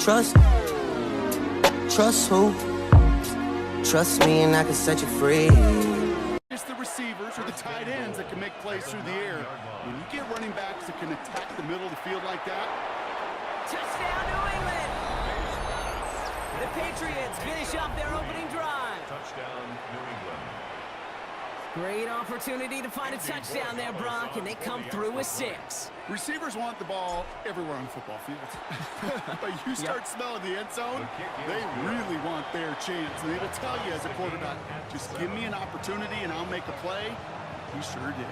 Trust who? Trust me and I can set you free. It's the receivers or the tight ends that can make plays through the air. When you get running backs that can attack the middle of the field like that. Touchdown, New England! The Patriots finish off their opening drive. Touchdown, New England. Great opportunity to find a touchdown there, Brock, and they come through with 6. Receivers want the ball everywhere on the football field. But you start smelling the end zone, they really want their chance. And they will tell you as a quarterback, just give me an opportunity and I'll make a play. He sure did.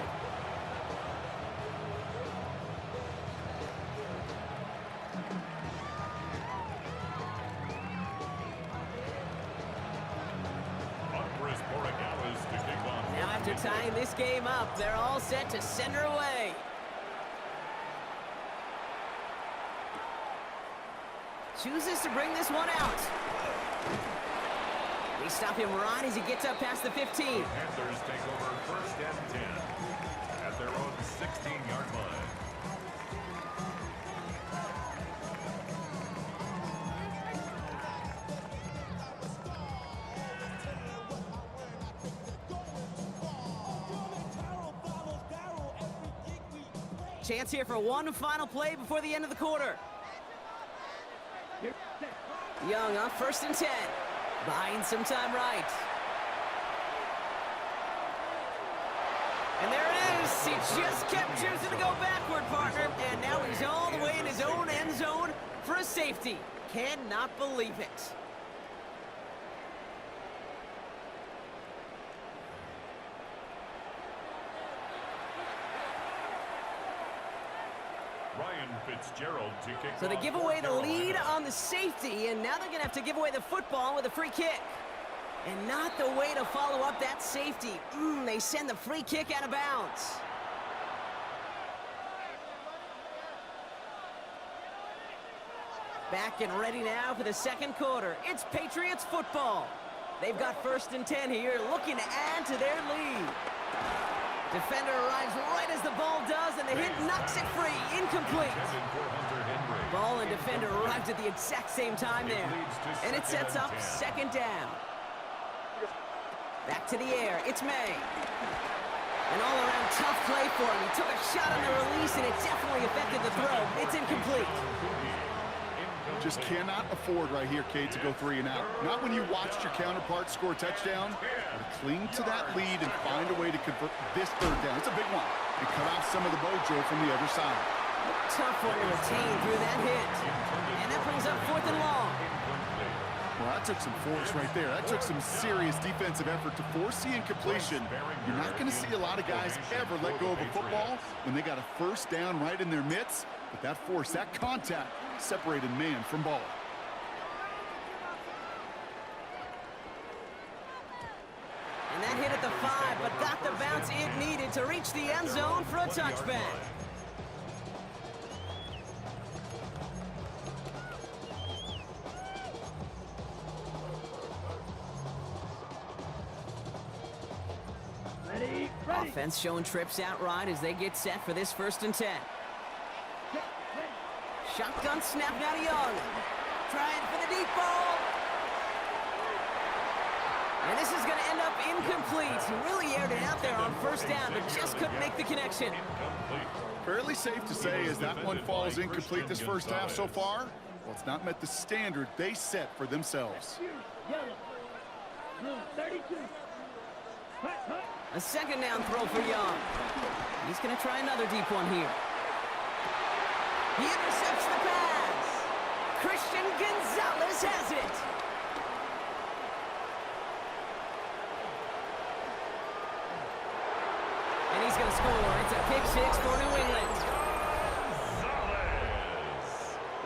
Now after tying this game up, they're all set to send her away. Chooses to bring this one out. They stop him right as he gets up past the 15. The Panthers take over 1st and 10 at their own 16-yard line. Chance here for one final play before the end of the quarter. Young on 1st and 10. Buying some time right. And there it is. He just kept choosing to go backward, partner. And now he's all the way in his own end zone for a safety. Cannot believe it. So they give away the lead on the safety, and now they're going to have to give away the football with a free kick. And not the way to follow up that safety. They send the free kick out of bounds. Back and ready now for the second quarter. It's Patriots football. They've got 1st and 10 here, looking to add to their lead. Defender arrives right as the ball does, and the hit knocks it free. Incomplete. Ball and defender arrived at the exact same time there. And it sets up 2nd down. Back to the air. It's May. An all-around tough play for him. He took a shot on the release, and it definitely affected the throw. It's incomplete. Just cannot afford right here, Cade, to go 3 and out. Not when you watched your counterpart score a touchdown. Cling to that lead and find a way to convert this 3rd down. It's a big one. And cut off some of the mojo from the other side. Tough one to retain through that hit. And that brings up 4th and long. Well, that took some force right there. That took some serious defensive effort to force the incompletion. You're not going to see a lot of guys ever let go of a football when they got a 1st down right in their midst. But that force, that contact, separated man from ball. And that hit at the 5, but got the bounce it needed to reach the end zone for a touchback. Offense showing trips out right as they get set for this 1st and 10. Shotgun snap now to Young. Trying for the deep ball. And this is going to end up incomplete. He really aired it out there on 1st down, but just couldn't make the connection. Fairly safe to say as that one falls incomplete this 1st half so far. Well, it's not met the standard they set for themselves. A 2nd down throw for Young. He's going to try another deep one here. He intercepts the pass. Christian Gonzalez has it. And he's going to score. It's a pick 6 for New England.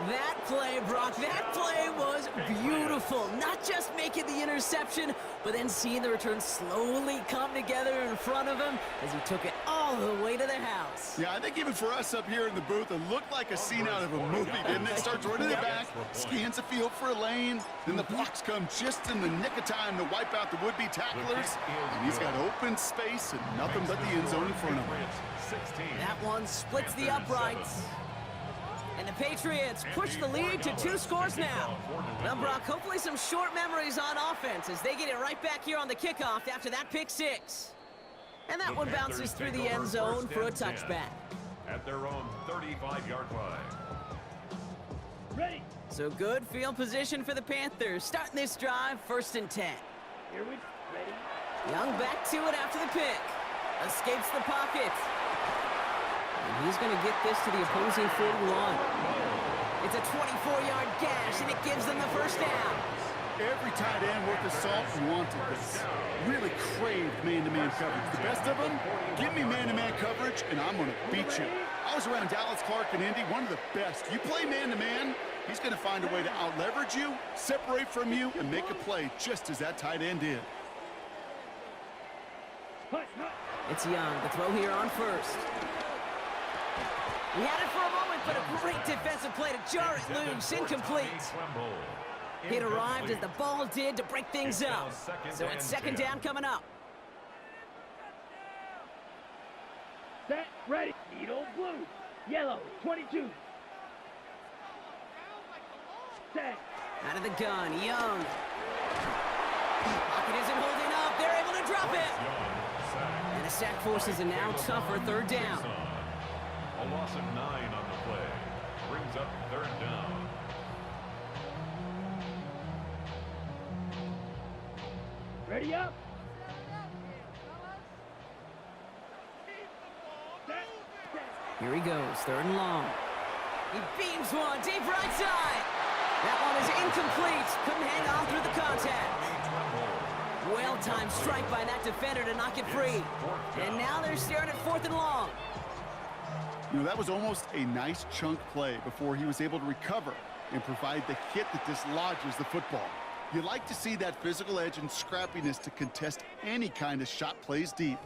That play, Brock, that play was beautiful. Not just making the interception, but then seeing the return slowly come together in front of him as he took it all the way to the house. Yeah, I think even for us up here in the booth, it looked like a scene out of a movie, didn't it? Starts running it back, scans the field for a lane, then the blocks come just in the nick of time to wipe out the would-be tacklers, and he's got open space and nothing but the end zone in front of him. That one splits the uprights. And the Patriots push the lead to 2 scores now. Well, Brock, hopefully some short memories on offense as they get it right back here on the kickoff after that pick 6. And that one bounces through the end zone for a touchback. At their own 35-yard line. Ready. So good field position for the Panthers. Starting this drive, 1st and 10. Here we ready. Young back to it after the pick. Escapes the pocket. And he's going to get this to the opposing 41. It's a 24-yard gash, and it gives them the 1st down. Every tight end worth his salt wanted this. Really craved man-to-man coverage. The best of them, give me man-to-man coverage, and I'm going to beat you. I was around Dallas, Clark, and Indy, one of the best. You play man-to-man, he's going to find a way to out-leverage you, separate from you, and make a play just as that tight end did. It's Young to throw here on 1st. He had it for a moment, but a great defensive play to jar it loose. Incomplete. It arrived as the ball did to break things up. So it's 2nd down coming up. Set, ready. Needle blue. Yellow, 22. Set. Out of the gun, Young. Pocket isn't holding up. They're able to drop it. And the sack forces a now tougher 3rd down. A loss of 9 on the play. Brings up 3rd down. Ready up. Here he goes, 3rd and long. He beams one deep right side. That one is incomplete. Couldn't hang on through the contact. Well-timed strike by that defender to knock it free. And now they're staring at 4th and long. You know, that was almost a nice chunk play before he was able to recover and provide the hit that dislodges the football. You like to see that physical edge and scrappiness to contest any kind of shot plays deep.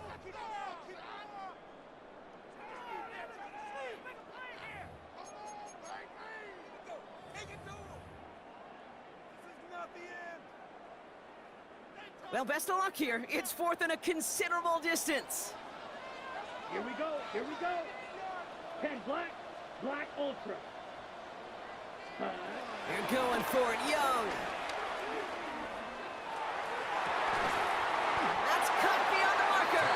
Well, best of luck here. It's 4th and a considerable distance. Here we go. Here we go. 10 black. Black ultra. They're going for it, Young. That's cut beyond the marker.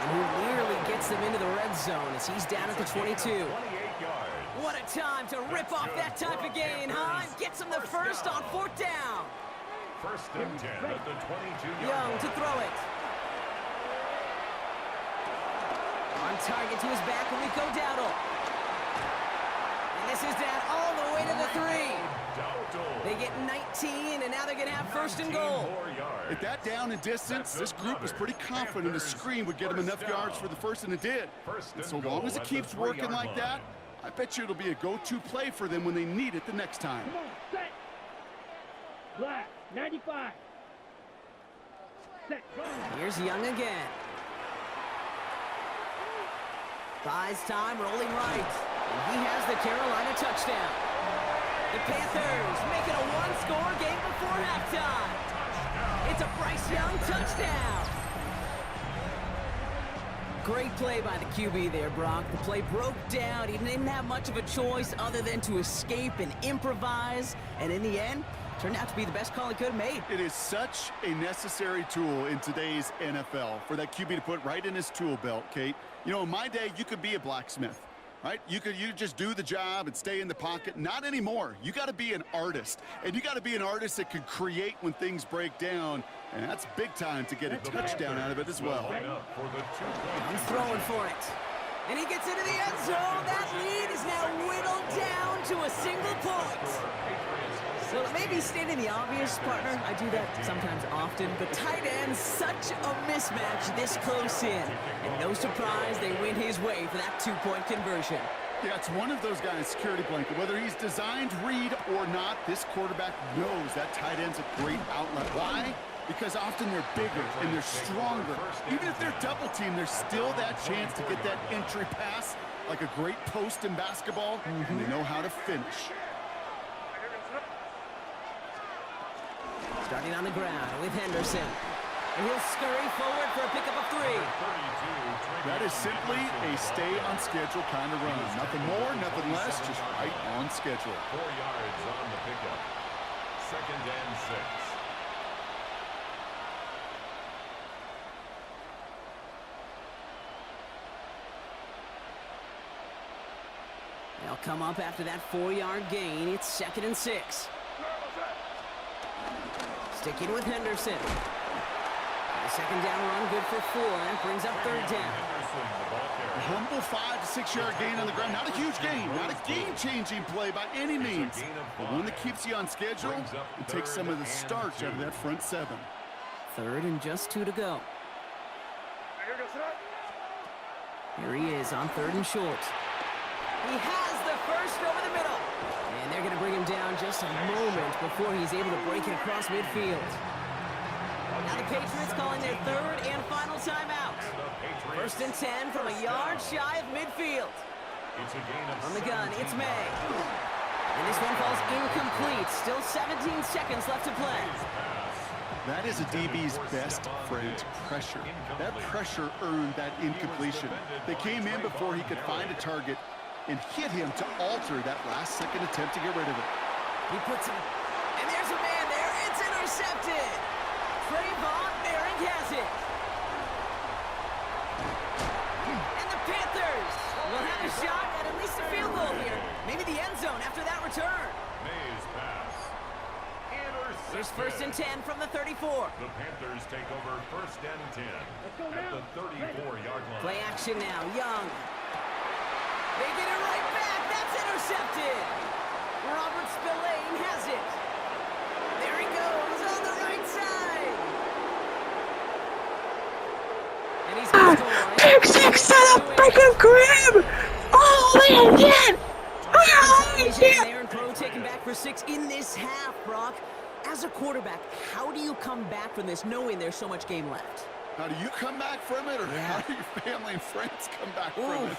And he nearly gets them into the red zone as he's down at the 22. What a time to rip off that type of gain, huh? And gets him the 1st on 4th down. 1st and 10 at the 22-yard Young line. to throw it. On target to his back, Rico Dowdle. And this is down all the way to the 3. They get 19, and now they're going to have 1st and goal. At that down and distance, this group was pretty confident the screen would get them enough yards for the 1st, and it did. And so long as it keeps working like that, I bet you it'll be a go-to play for them when they need it the next time. Come on, set. Black, 95. Set, go. Here's Young again. Buys time, rolling right. And he has the Carolina touchdown. The Panthers making a 1-score game before halftime. It's a Bryce Young touchdown. Great play by the QB there, Brock. The play broke down. He didn't have much of a choice other than to escape and improvise. And in the end, turned out to be the best call he could have made. It is such a necessary tool in today's NFL for that QB to put right in his tool belt, Kate. You know, in my day, you could be a blacksmith, right? You just do the job and stay in the pocket. Not anymore. You got to be an artist, and you got to be an artist that can create when things break down, and that's big time to get a touchdown out of it as well. He's throwing for it, and he gets into the end zone. That lead is now whittled down to a single point. So it may be stating the obvious, partner. I do that sometimes often, but tight end, such a mismatch this close in. And no surprise, they win his way for that 2-point conversion. Yeah, it's one of those guys' security blanket. Whether he's designed read or not, this quarterback knows that tight end's a great outlet. Why? Because often they're bigger and they're stronger. Even if they're double-teamed, there's still that chance to get that entry pass, like a great post in basketball, and they know how to finish. Starting on the ground with Henderson. And he'll scurry forward for a pickup of 3. That is simply a stay-on-schedule kind of run. Nothing more, nothing less, just right on schedule. 4 yards on the pickup. 2nd and 6. They'll come up after that 4-yard gain. It's 2nd and 6. Sticking with Henderson. The 2nd down run good for 4. That brings up 3rd down. A humble 5 to 6 yard gain on the ground. Not a huge gain, not a game-changing play by any means, but one that keeps you on schedule and takes some of the starch out of that front 7. 3rd and just 2 to go. Here he is on 3rd and short. He has the first over the middle. And they're going to bring him down just a moment before he's able to break it across midfield. Now the Patriots calling their 3rd and final timeout. 1st and 10 from a yard shy of midfield. On the gun, it's May. And this one falls incomplete. Still 17 seconds left to play. That is a DB's best friend, pressure. That pressure earned that incompletion. They came in before he could find a target and hit him to alter that last-second attempt to get rid of it. He puts him, and there's a man there. It's intercepted. Trayvon Merrick has it. And the Panthers will have a shot at least a field goal here. Maybe the end zone after that return. May's pass. Here's 1st and 10 from the 34. The Panthers take over 1st and 10 at the 34-yard line. Play action now. Young. They get it right back. That's intercepted. Robert Spillane has it. There he goes on the right side. And he's going to score. Pick 6 to the freaking crib! Oh, man, yeah! Oh, yeah! Aaron Pro taken back for 6 in this half, Brock. As a quarterback, how do you come back from this knowing there's so much game left? How do you come back from it, or how do your family and friends come back from it?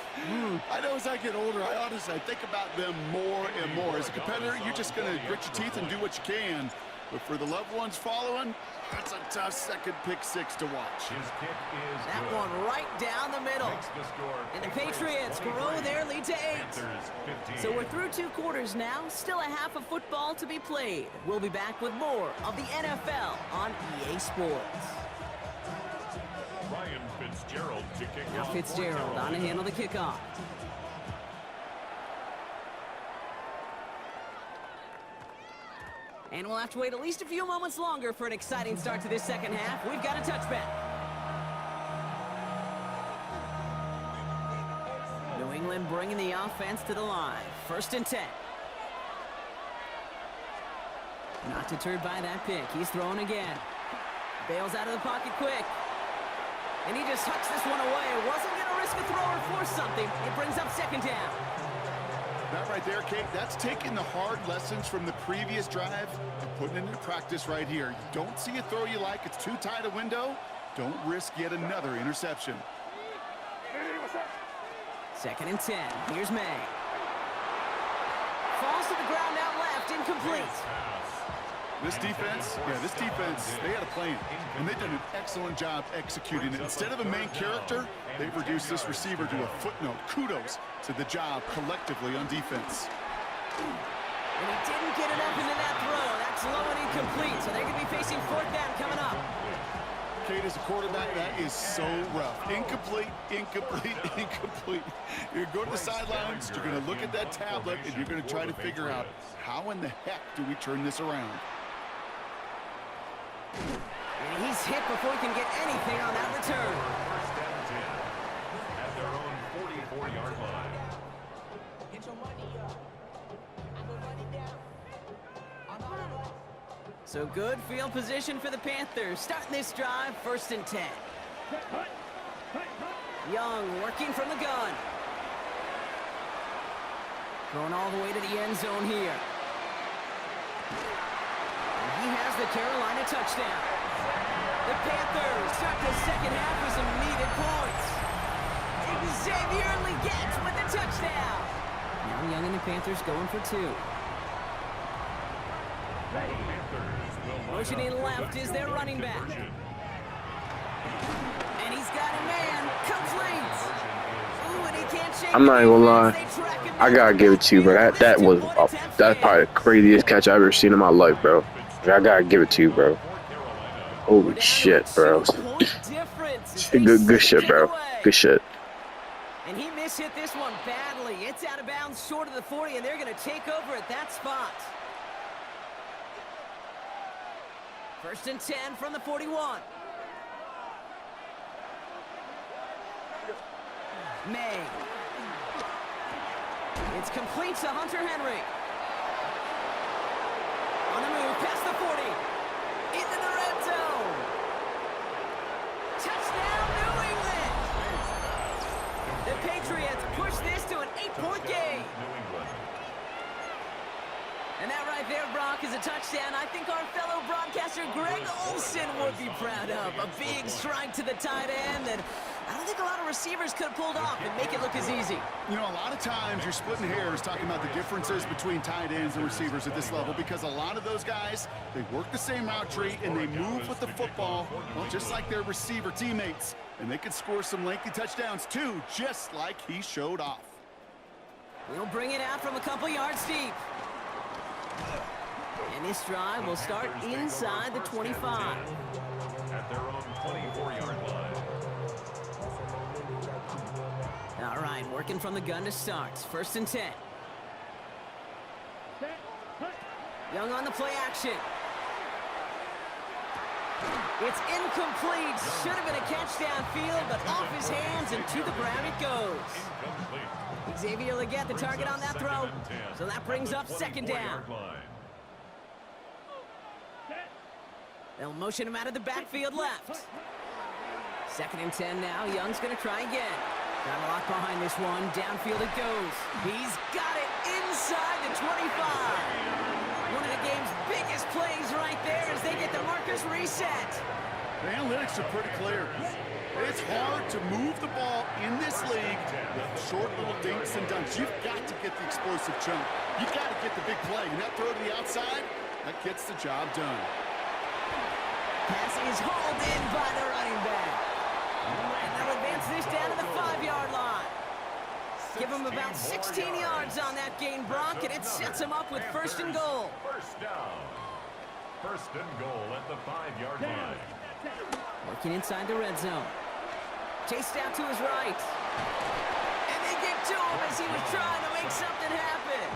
I know as I get older, I think about them more and more. As a competitor, you're just going to grit your teeth and do what you can. But for the loved ones following, that's a tough second pick 6 to watch. His kick is That good. one right down the middle. Makes the score And the Patriots grow their lead to 8. Panthers 15. So we're through 2 quarters now. Still a half of football to be played. We'll be back with more of the NFL on EA Sports. Ryan Fitzgerald to kick Now off. Fitzgerald on to handle the kickoff. And we'll have to wait at least a few moments longer for an exciting start to this second half. We've got a touchback. New England bringing the offense to the line. 1st and 10. Not deterred by that pick. He's throwing again. Bails out of the pocket quick. And he just hucks this one away. Wasn't going to risk a throw or force something. It brings up 2nd down. That right there, Kate, that's taking the hard lessons from the previous drive and putting it into practice right here. You don't see a throw you like, it's too tight a window, don't risk yet another interception. 2nd and 10. Here's May. Falls to the ground out left, incomplete. This defense, they had a plan, and they've done an excellent job executing it. Instead of a main character, they've reduced this receiver to a footnote. Kudos to the job collectively on defense. And he didn't get enough into that throw. That's low and incomplete, so they're going to be facing 4th down coming up. Kate, as a quarterback, that is so rough. Incomplete, incomplete, incomplete. You're going to the sidelines, you're going to look at that tablet, and you're going to try to figure out how in the heck do we turn this around. And he's hit before he can get anything on that return. 1st and 10 at their own 44-yard line. Get your money up. I'm gonna run it down. I'm out of luck. So good field position for the Panthers. Starting this drive, 1st and 10. Young working from the gun. Going all the way to the end zone here. And he has the Carolina touchdown. The Panthers start the second half with some needed points. Xavier Legette with the touchdown. Now Young and the Panthers going for 2. Motioning left is their running back. And he's got a man. Complete. Ooh, and he can't shake I'm not even gonna lie. They track him I down gotta the give it to you, bro. backfield. That's This probably the craziest catch I've ever seen in my life, bro. I gotta give it to you, bro. Holy shit, bro. Good shit, bro. Good shit. And he mishit this one badly. It's out of bounds short of the 40, and they're going to take over at that spot. 1st and 10 from the 41. May. It's complete to Hunter Henry. On the move, past the 40. Into the red zone. Touchdown, New England. The Patriots push this to an 8-point game. And that right there, Brock, is a touchdown I think our fellow broadcaster Greg Olsen would be proud of. A big strike to the tight end that I don't think a lot of receivers could have pulled off and make it look as easy. You know, a lot of times you're splitting hairs talking about the differences between tight ends and receivers at this level because a lot of those guys, they work the same route tree and they move with the football, well, just like their receiver teammates. And they can score some lengthy touchdowns too, just like he showed off. We'll bring it out from a couple yards deep. And this drive will start inside the 25. At their own 24-yard line. All right, working from the gun to start. 1st and 10. Young on the play action. It's incomplete. Should have been a catch downfield, but off his hands and to the ground it goes. Xavier Legette, the target on that throw. So that brings up 2nd down. They'll motion him out of the backfield left. 2nd and 10 now. Young's going to try again. Got a lock behind this one. Downfield it goes. He's got it inside the 25. One of the game's biggest plays right there as they get the markers reset. The analytics are pretty clear. It's hard to move the ball in this league with short little dinks and dunks. You've got to get the explosive jump. You've got to get the big play. And that throw to the outside, that gets the job done. Pass is hauled in by the running back. And they'll advance this down to the 5-yard line. Give him about 16 yards on that gain, Brock, and it sets him up with 1st and goal. First down. 1st and goal at the 5-yard line. Working inside the red zone. Chased out to his right. And they get to him as he was trying to make something happen.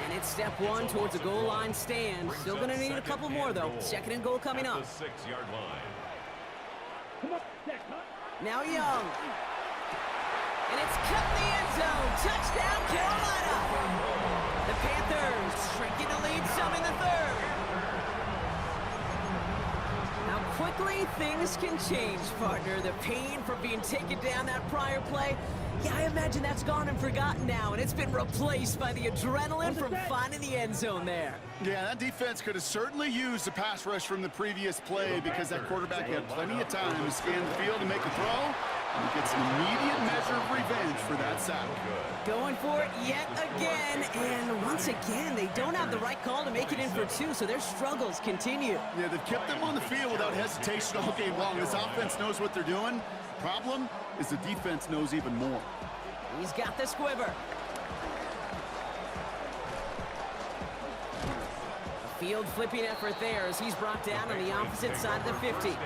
And it's step 1 towards a goal line stand. Still going to need a couple more, though. 2nd and goal coming up. 6-yard line. Now Young. And it's cut in the end zone. Touchdown, Carolina. The Panthers shrinking the lead some in the 3rd. How quickly things can change, partner. The pain from being taken down that prior play, yeah, I imagine that's gone and forgotten now, and it's been replaced by the adrenaline from finding the end zone there. Yeah, that defense could have certainly used a pass rush from the previous play because that quarterback had plenty of time to scan the field and make a throw. And gets an immediate measure of revenge for that sack. Going for it yet again, and once again, they don't have the right call to make it in for 2, so their struggles continue. Yeah, they've kept them on the field without hesitation all game long. This offense knows what they're doing. Problem is the defense knows even more. He's got the squiver. A field flipping effort there as he's brought down on the opposite side of the 50.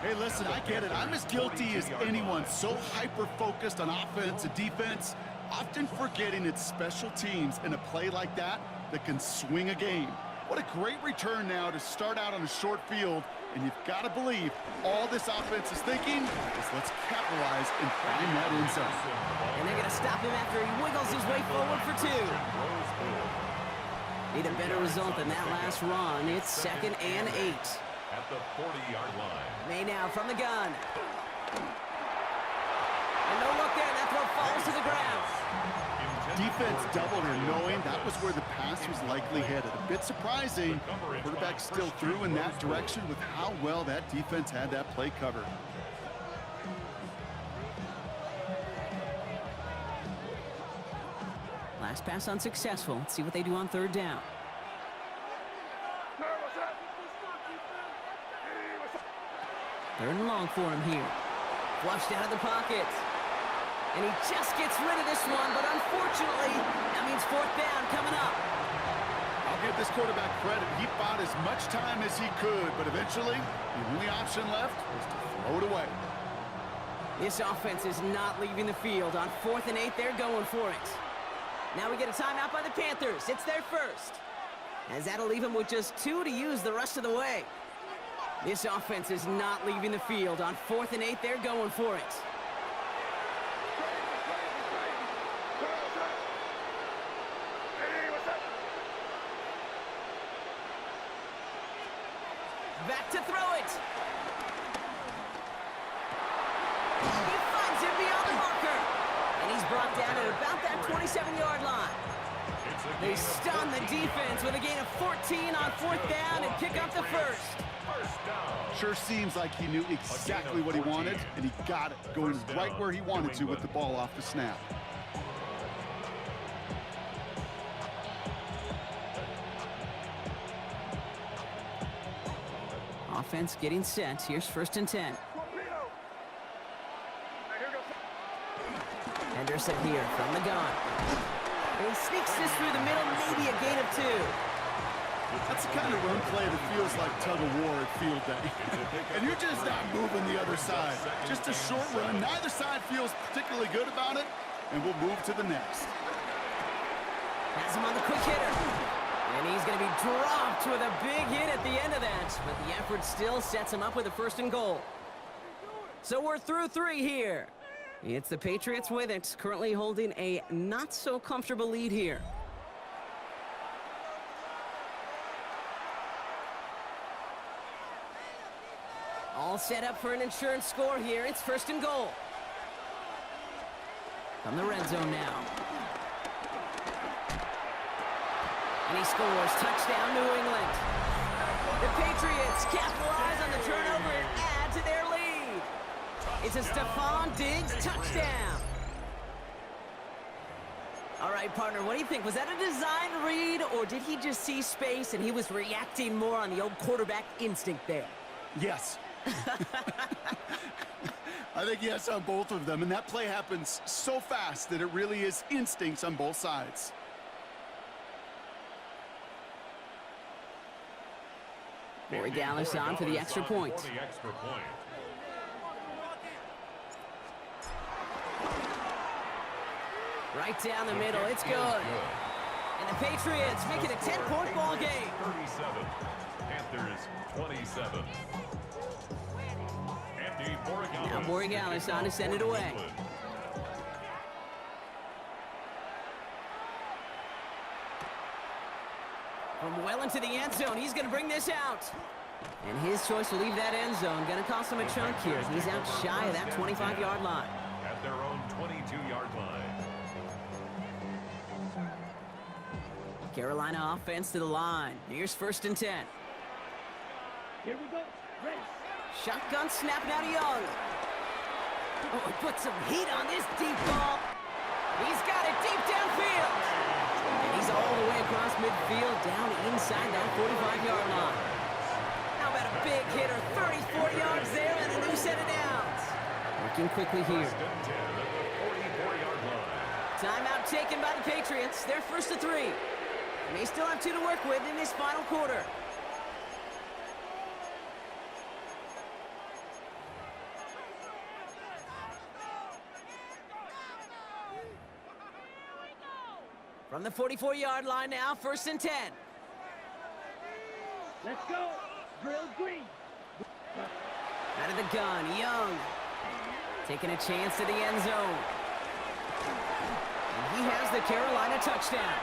Hey, listen, I get it. I'm as guilty as anyone. So hyper-focused on offense and defense, often forgetting it's special teams in a play like that that can swing a game. What a great return now to start out on a short field, and you've got to believe all this offense is thinking is let's capitalize and find that end zone. And they're going to stop him after he wiggles his way forward for 2. Need a better result than that last run. It's 2nd and 8. At the 40-yard line. May now from the gun. And no look there. That throw falls to the ground. Defense doubled her knowing that was where the pass was likely headed. A bit surprising. Quarterback still threw in that direction with how well that defense had that play covered. Last pass unsuccessful. Let's see what they do on 3rd down. Third and long for him here. Flushed out of the pocket. And he just gets rid of this one, but unfortunately, that means fourth down coming up. I'll give this quarterback credit. He bought as much time as he could, but eventually, the only option left was to throw it away. This offense is not leaving the field. On 4th and 8, they're going for it. Now we get a timeout by the Panthers. It's their first. As that'll leave them with just 2 to use the rest of the way. This offense is not leaving the field. On 4th and 8, they're going for it. Back to throw it. He finds him beyond the marker. And he's brought down at about that 27-yard line. They stun the defense with a gain of 14 on 4th down and pick up the first. Sure seems like he knew exactly what he wanted, and he got it, going right where he wanted to with the ball off the snap. Offense getting set. Here's 1st and 10. Henderson here from the gun. And he sneaks this through the middle, maybe a gain of 2. That's the kind of run play that feels like tug-of-war at field day. And you're just not moving the other side. Just a short run. Neither side feels particularly good about it, and we'll move to the next. Has him on the quick hitter. And he's going to be dropped with a big hit at the end of that. But the effort still sets him up with a 1st and goal. So we're through 3 here. It's the Patriots with it, currently holding a not-so-comfortable lead here. All set up for an insurance score here. It's 1st and goal. From the red zone now. And he scores. Touchdown, New England. The Patriots capitalize on the turnover and add to their lead. It's a Stephon Diggs touchdown. All right, partner, what do you think? Was that a design read, or did he just see space and he was reacting more on the old quarterback instinct there? Yes. I think yes on both of them, and that play happens so fast that it really is instincts on both sides. Corey Dallas on for the extra point. Right down the middle, it's good. And the Patriots make it a 10-point ball game. 37, Panthers 27. Now Borregales on to send it away. From well into the end zone, he's going to bring this out. And his choice to leave that end zone going to cost him a chunk here. He's out shy of that 25-yard line. At their own 22-yard line. Carolina offense to the line. Here's 1st and 10. Here we go. Ready. Shotgun snap now to Young. Oh, he put some heat on this deep ball. He's got it deep downfield. And he's all the way across midfield, down inside that 45-yard line. How about a big hitter, 34 yards there and a new set of downs. Working quickly here. Timeout taken by the Patriots. They're 1st and 3. They still have 2 to work with in this final quarter. From the 44-yard line now, 1st and 10. Let's go. Drill green. Out of the gun, Young. Taking a chance to the end zone. And he has the Carolina touchdown.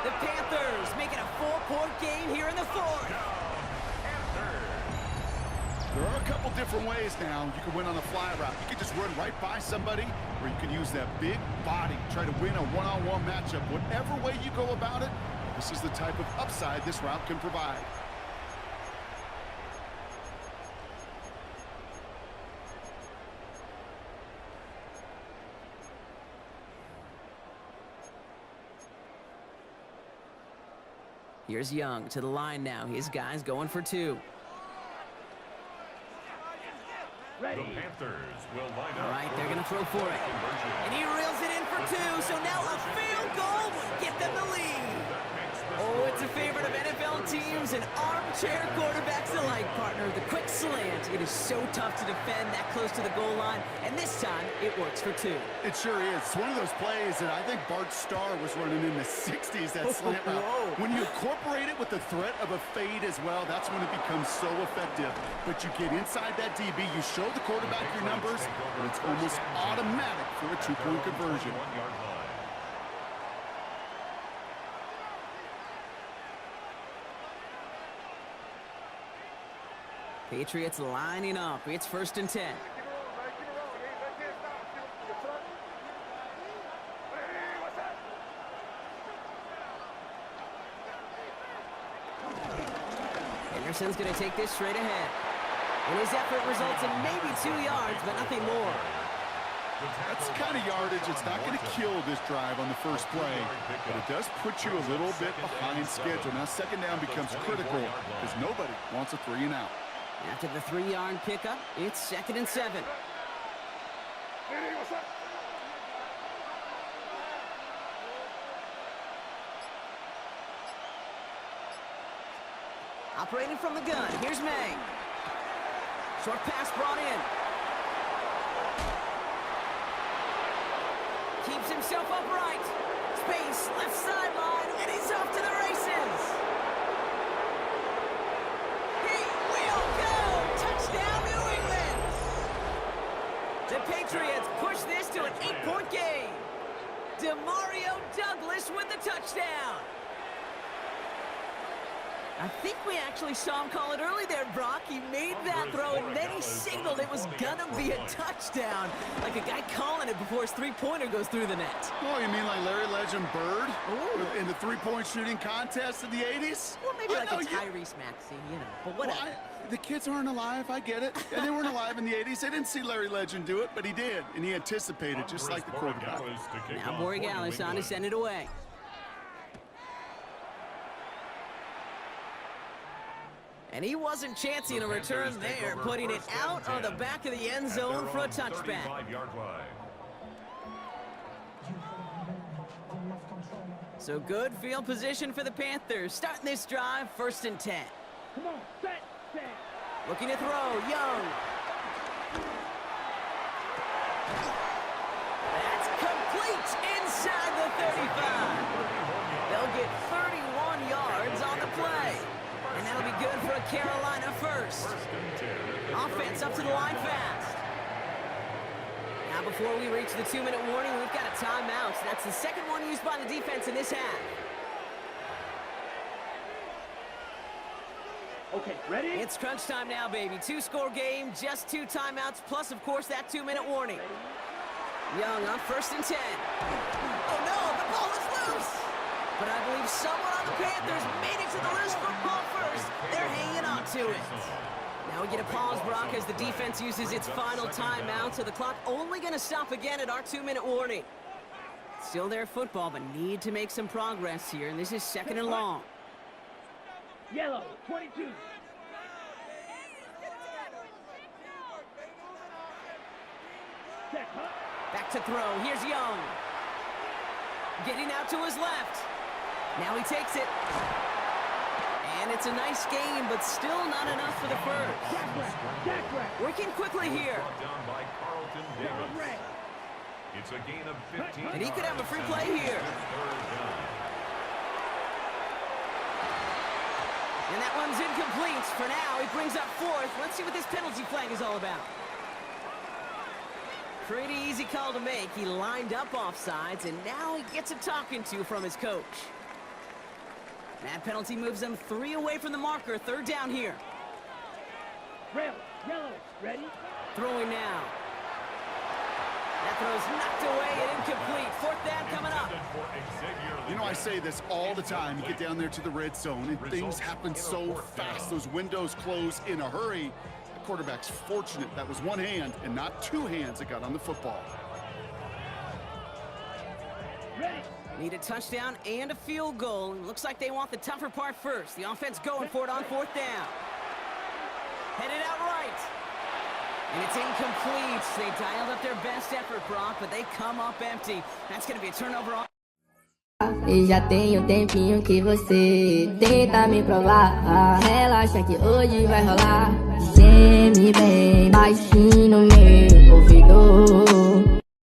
The Panthers make it a 4-point game here in the 4th. There are a couple different ways now you can win on a fly route. You can just run right by somebody, or you can use that big body, try to win a one-on-one matchup. Whatever way you go about it, this is the type of upside this route can provide. Here's Young to the line now. His guy's going for 2. The Ready. Panthers will line up. All right, they're going to throw for it. And he reels it in for 2, so now a field goal would get them the lead. Oh, it's a favorite of NFL teams and armchair quarterbacks alike, partner. The quick slant. It is so tough to defend that close to the goal line, and this time it works for 2. It sure is. It's one of those plays that I think Bart Starr was running in the 60s, that slant route. Whoa. When you incorporate it with the threat of a fade as well, that's when it becomes so effective. But you get inside that DB, you show the quarterback your numbers, and it's almost automatic for a 2-point conversion. 1-yard line. Patriots lining up. It's 1st and 10. Anderson's going to take this straight ahead. And his effort results in maybe 2 yards, but nothing more. That's the kind of yardage that's not going to kill this drive on the first play, but it does put you a little bit behind schedule. Now, 2nd down becomes critical because nobody wants a 3-and-out. After the 3-yard pickup, it's 2nd and 7. Operating from the gun, here's May. Short pass brought in. Keeps himself upright. Space, left sideline, and he's off to the races. He will go! Touchdown, New England! The Patriots push this to an 8-point game. Demario Douglas with the touchdown. I think we actually saw him call it early there, Brock. He made that throw, and then he signaled it was gonna be a touchdown. Like a guy calling it before his 3-pointer goes through the net. Oh, you mean like Larry Legend Bird in the 3-point shooting contest in the 80s? Well, maybe like a know, Tyrese Maxey, you know, but whatever. Well, the kids aren't alive, I get it. And they weren't alive in the 80s. They didn't see Larry Legend do it, but he did. And he anticipated, just like the quarterback. Now Borregales on to send it away. And he wasn't chancing a return there, putting it out on the back of the end zone for a touchback. 35-yard line. So good field position for the Panthers. Starting this drive, 1st and 10. Come on, set. Looking to throw, Young. That's complete inside the 35. They'll get 31 yards on the play. And that'll be good for a Carolina first. Offense up to the line fast. Now before we reach the 2-minute warning, we've got a timeout. That's the 2nd one used by the defense in this half. Okay, ready? It's crunch time now, baby. 2-score game, just 2 timeouts, plus, of course, that 2-minute warning. Young on 1st and 10. Oh, no, the ball is loose. But I believe someone on the Panthers made it to the loose football first. They're hanging on to it. Now we get a pause, Brock, as the defense uses its final timeout, so the clock only going to stop again at our 2-minute warning. Still their football, but need to make some progress here, and this is 2nd and long. Yellow, 22. Set, huh? Back to throw. Here's Young. Getting out to his left. Now he takes it. And it's a nice game, but still not enough for the first. Jack Rack. Working quickly here. Brought down by Carlton Davis. It's a gain of 15. And he could have a free play here. And that one's incomplete. For now, he brings up 4th. Let's see what this penalty flag is all about. Pretty easy call to make. He lined up offsides, and now he gets a talking to from his coach. That penalty moves them 3 away from the marker. 3rd down here. Red, yellow, ready? Throwing now. That throw's knocked away and incomplete. 4th down coming up. You know, I say this all the time. You get down there to the red zone, and things happen so fast. Those windows close in a hurry. The quarterback's fortunate that was one hand and not 2 hands that got on the football. Ready? Need a touchdown and a field goal. Looks like they want the tougher part first. The offense going for it on 4th down. Headed out right. And it's incomplete. They dialed up their best effort, Brock, but they come up empty. That's going to be a turnover on... E já tem um tempinho que você tenta me provar. Relaxa que hoje vai rolar. Geme bem baixinho.